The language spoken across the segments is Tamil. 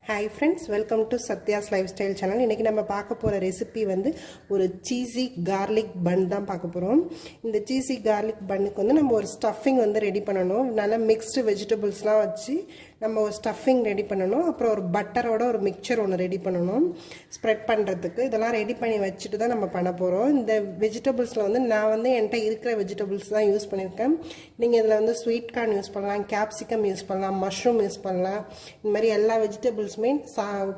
Hi friends, welcome to Satya's Lifestyle channel. இன்னைக்கு நம்ம பார்க்க போற ரெசிபி வந்து ஒரு சீஸி garlic bun தான் பார்க்க போறோம். இந்த சீஸி garlic bunக்கு வந்து நம்ம ஒரு ஸ்டஃபிங் வந்து ரெடி பண்ணனும். நல்ல மிக்ஸ்டு வெஜிடபிள்ஸ்லாம் வச்சு நம்ம ஒரு ஸ்டஃபிங் ரெடி பண்ணனும். அப்புறம் ஒரு பட்டரோட ஒரு மிக்சர் ஒன்னு ரெடி பண்ணனும். ஸ்ப்ரெட் பண்றதுக்கு இதெல்லாம் ரெடி பண்ணி வச்சிட்டு தான் நம்ம பண்ண போறோம். இந்த வெஜிடபிள்ஸ்ல வந்து நான் வந்து என்கிட்ட இருக்கிற வெஜிடபிள்ஸ் தான் யூஸ் பண்ணிருக்கேன். நீங்க இதல வந்து ஸ்வீட் கார்ன் யூஸ் பண்ணலாம், கேப்சிகம் யூஸ் பண்ணலாம், மஷ்ரூம் யூஸ் பண்ணலாம். இந்த மாதிரி எல்லா வெஜிடபிள்ஸ்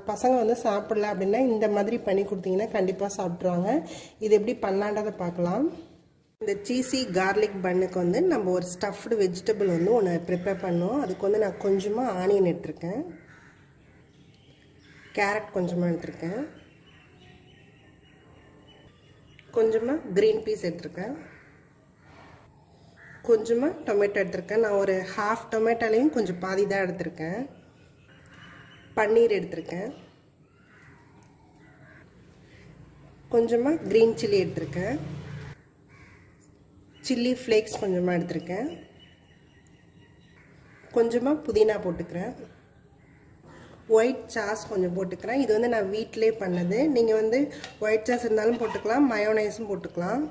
பசங்க வந்து சாப்பிடல அப்படின்னா இந்த மாதிரி பண்ணி கொடுத்தீங்கன்னா கண்டிப்பாக சாப்பிட்ருவாங்க. இது எப்படி பண்ணலான்றதை பார்க்கலாம். இந்த சீஸி கார்லிக் பன்னுக்கு வந்து நம்ம ஒரு ஸ்டஃப்டு வெஜிடபிள் வந்து ஒன்று ப்ரிப்பேர் பண்ணோம். அதுக்கு வந்து நான் கொஞ்சமாக ஆனியன் எடுத்திருக்கேன், கேரட் கொஞ்சமாக எடுத்திருக்கேன், கொஞ்சமாக க்ரீன் பீஸ் எடுத்திருக்கேன், கொஞ்சமாக டொமேட்டோ எடுத்திருக்கேன். நான் ஒரு ஹாஃப் டொமேட்டோலையும் கொஞ்சம் பாதி தான் எடுத்திருக்கேன். பன்னீர் எடுத்திருக்கேன், கொஞ்சமாக க்ரீன் சில்லி எடுத்திருக்கேன், சில்லி ஃப்ளேக்ஸ் கொஞ்சமாக எடுத்திருக்கேன், கொஞ்சமாக புதினா போட்டுக்கிறேன், ஒயிட் சாஸ் கொஞ்சம் போட்டுக்கிறேன். இது வந்து நான் வீட்டிலே பண்ணது. நீங்கள் வந்து ஒயிட் சாஸ் இருந்தாலும் போட்டுக்கலாம், மயோனைஸும் போட்டுக்கலாம்.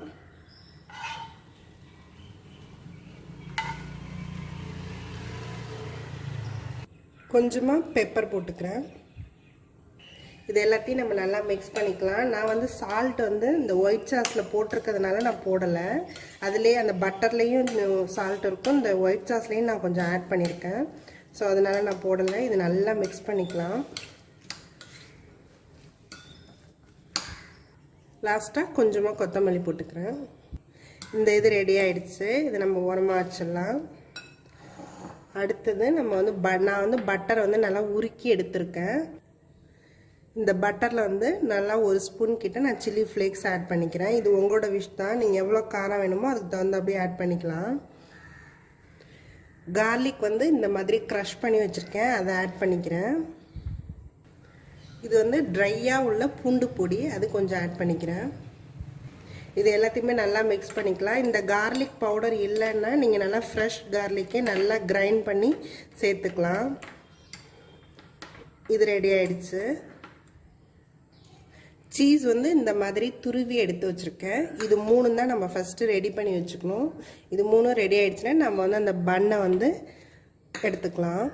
கொஞ்சமாக பெப்பர் போட்டுக்கிறேன். இது எல்லாத்தையும் நம்ம நல்லா மிக்ஸ் பண்ணிக்கலாம். நான் வந்து சால்ட் வந்து இந்த ஒயிட் சாஸில் போட்டிருக்கிறதுனால நான் போடலை. அதுலேயே அந்த பட்டர்லேயும் சால்ட் இருக்கும், இந்த ஒயிட் சாஸ்லேயும் நான் கொஞ்சம் ஆட் பண்ணியிருக்கேன். ஸோ அதனால் நான் போடலை. இது நல்லா மிக்ஸ் பண்ணிக்கலாம். லாஸ்ட்டாக கொஞ்சமாக கொத்தமல்லி போட்டுக்கிறேன். இந்த இது ரெடி ஆகிடுச்சு. இது நம்ம ஓரமாக வச்சிடலாம். அடுத்தது நம்ம வந்து நான் வந்து பட்டரை வந்து நல்லா உருக்கி எடுத்திருக்கேன். இந்த பட்டரில் வந்து நல்லா ஒரு ஸ்பூன் கிட்ட நான் சில்லி ஃப்ளேக்ஸ் ஆட் பண்ணிக்கிறேன். இது உங்களோட விஷ் தான், நீங்கள் எவ்வளோ காரம் வேணுமோ அதுக்கு தகுந்த அப்படியே ஆட் பண்ணிக்கலாம். கார்லிக் வந்து இந்த மாதிரி க்ரஷ் பண்ணி வச்சுருக்கேன், அதை ஆட் பண்ணிக்கிறேன். இது வந்து ட்ரையாக உள்ள பூண்டு பொடி, அது கொஞ்சம் ஆட் பண்ணிக்கிறேன். இது எல்லாத்தையுமே நல்லா மிக்ஸ் பண்ணிக்கலாம். இந்த கார்லிக் பவுடர் இல்லைன்னா நீங்கள் நல்லா ஃப்ரெஷ் கார்லிக்கே நல்லா கிரைண்ட் பண்ணி சேர்த்துக்கலாம். இது ரெடி ஆயிடுச்சு. சீஸ் வந்து இந்த மாதிரி துருவி எடுத்து வச்சுருக்கேன். இது மூணு தான் நம்ம ஃபஸ்ட்டு ரெடி பண்ணி வச்சுக்கணும். இது மூணும் ரெடி ஆகிடுச்சுன்னா நம்ம வந்து அந்த பன்னை வந்து எடுத்துக்கலாம்.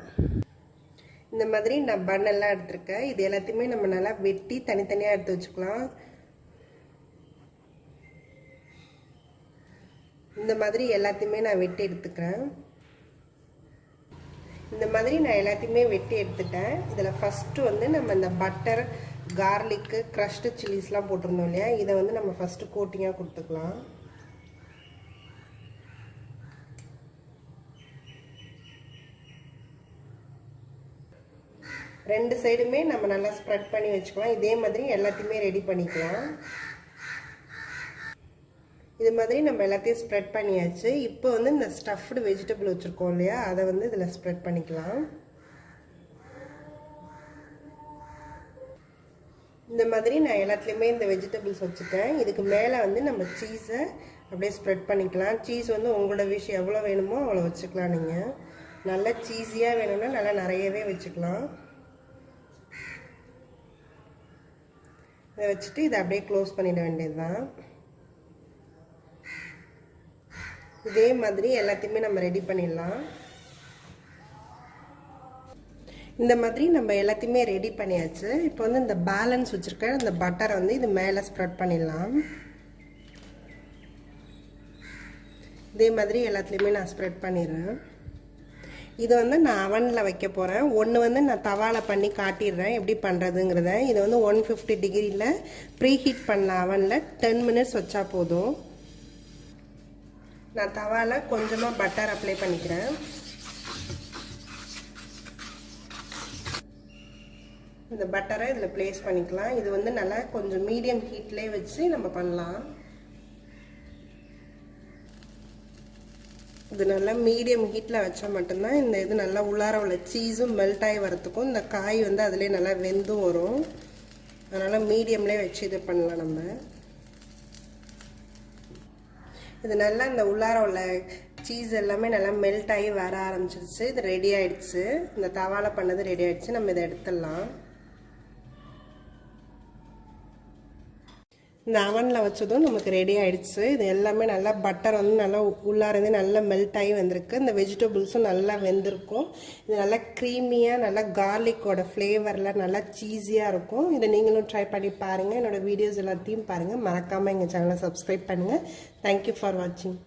இந்த மாதிரி நான் பன்னெல்லாம் எடுத்துருக்கேன். இது எல்லாத்தையுமே நம்ம நல்லா வெட்டி தனித்தனியாக எடுத்து வச்சுக்கலாம். இந்த மாதிரி எல்லாத்தையுமே நான் வெட்டி எடுத்துக்கிறேன். இந்த மாதிரி நான் எல்லாத்தையுமே வெட்டி எடுத்துட்டேன். இதில் ஃபஸ்ட்டு வந்து நம்ம இந்த பட்டர், கார்லிக்கு, க்ரஷ்டு சில்லிஸ்லாம் போட்டிருந்தோம் இல்லையா, இதை வந்து நம்ம ஃபஸ்ட்டு கோட்டிங்காக கொடுத்துக்கலாம். ரெண்டு சைடுமே நம்ம நல்லா ஸ்ப்ரெட் பண்ணி வச்சுக்கலாம். இதே மாதிரி எல்லாத்தையுமே ரெடி பண்ணிக்கலாம். இது மாதிரி நம்ம எல்லாத்தையும் ஸ்ப்ரெட் பண்ணியாச்சு. இப்போ வந்து இந்த ஸ்டஃப்டு வெஜிடபிள் வச்சுருக்கோம் இல்லையா, அதை வந்து இதில் ஸ்ப்ரெட் பண்ணிக்கலாம். இந்த மாதிரி நான் எல்லாத்துலேயுமே இந்த வெஜிடபிள்ஸ் வச்சுட்டேன். இதுக்கு மேலே வந்து நம்ம சீஸை அப்படியே ஸ்ப்ரெட் பண்ணிக்கலாம். சீஸ் வந்து உங்களோட விஷ் எவ்வளோ வேணுமோ அவ்வளோ வச்சுக்கலாம். நீங்கள் நல்லா சீஸியாக வேணும்னா நல்லா நிறையவே வச்சுக்கலாம். இதை வச்சுட்டு இதை அப்படியே க்ளோஸ் பண்ணிட வேண்டியது தான். இதே மாதிரி எல்லாத்தையுமே நம்ம ரெடி பண்ணிடலாம். இந்த மாதிரி நம்ம எல்லாத்தையுமே ரெடி பண்ணியாச்சு. இப்போ வந்து இந்த பேலன்ஸ் வச்சுருக்க இந்த பட்டரை வந்து இது மேலே ஸ்ப்ரெட் பண்ணிடலாம். இதே மாதிரி எல்லாத்துலேயுமே நான் ஸ்ப்ரெட் பண்ணிடுறேன். இது வந்து நான் அவனில் வைக்க போகிறேன். ஒன்று வந்து நான் தவாவில் பண்ணி காட்டிடுறேன் எப்படி பண்ணுறதுங்கிறத. இதை வந்து 150 டிகிரியில் ப்ரீஹீட் பண்ணலாம். அவனில் 10 மினிட்ஸ் வச்சா போதும். நான் தவாவில் கொஞ்சமாக பட்டர் அப்ளை பண்ணிக்கிறேன். இந்த பட்டரை இதில் ப்ளேஸ் பண்ணிக்கலாம். இது வந்து நல்லா கொஞ்சம் மீடியம் ஹீட்லேயே வச்சு நம்ம பண்ணலாம். இது நல்லா மீடியம் ஹீட்டில் வச்சா மட்டும்தான் இந்த இது நல்லா உள்ளார உள்ள சீஸும் மெல்ட் ஆகி வரத்துக்கும் இந்த காய் வந்து அதிலே நல்லா வெந்தும் வரும். அதனால் மீடியம்லேயே வச்சு இது பண்ணலாம். நம்ம இது நல்லா இந்த உள்ளார உள்ள சீஸ் எல்லாமே நல்லா மெல்ட் ஆகி வர ஆரம்பிச்சிருச்சு. இது ரெடி ஆயிடுச்சு. இந்த தவால பண்ணது ரெடி ஆயிடுச்சு. நம்ம இதை எடுத்துடலாம். இந்த அவனில் வச்சதும் நமக்கு ரெடி ஆயிடுச்சு. இது எல்லாமே நல்லா பட்டர் வந்து நல்லா உள்ளாரந்து நல்லா மெல்ட் ஆகி வந்திருக்கு. இந்த வெஜிடபிள்ஸும் நல்லா வெந்திருக்கும். இது நல்லா க்ரீமியாக நல்லா கார்லிக்கோட ஃப்ளேவரில் நல்லா சீஸியாக இருக்கும். இதை நீங்களும் ட்ரை பண்ணி பாருங்கள். என்னோடய வீடியோஸ் எல்லாத்தையும் பாருங்கள். மறக்காமல் எங்கள் சேனலை சப்ஸ்கிரைப் பண்ணுங்கள். தேங்க்யூ ஃபார் வாட்சிங்.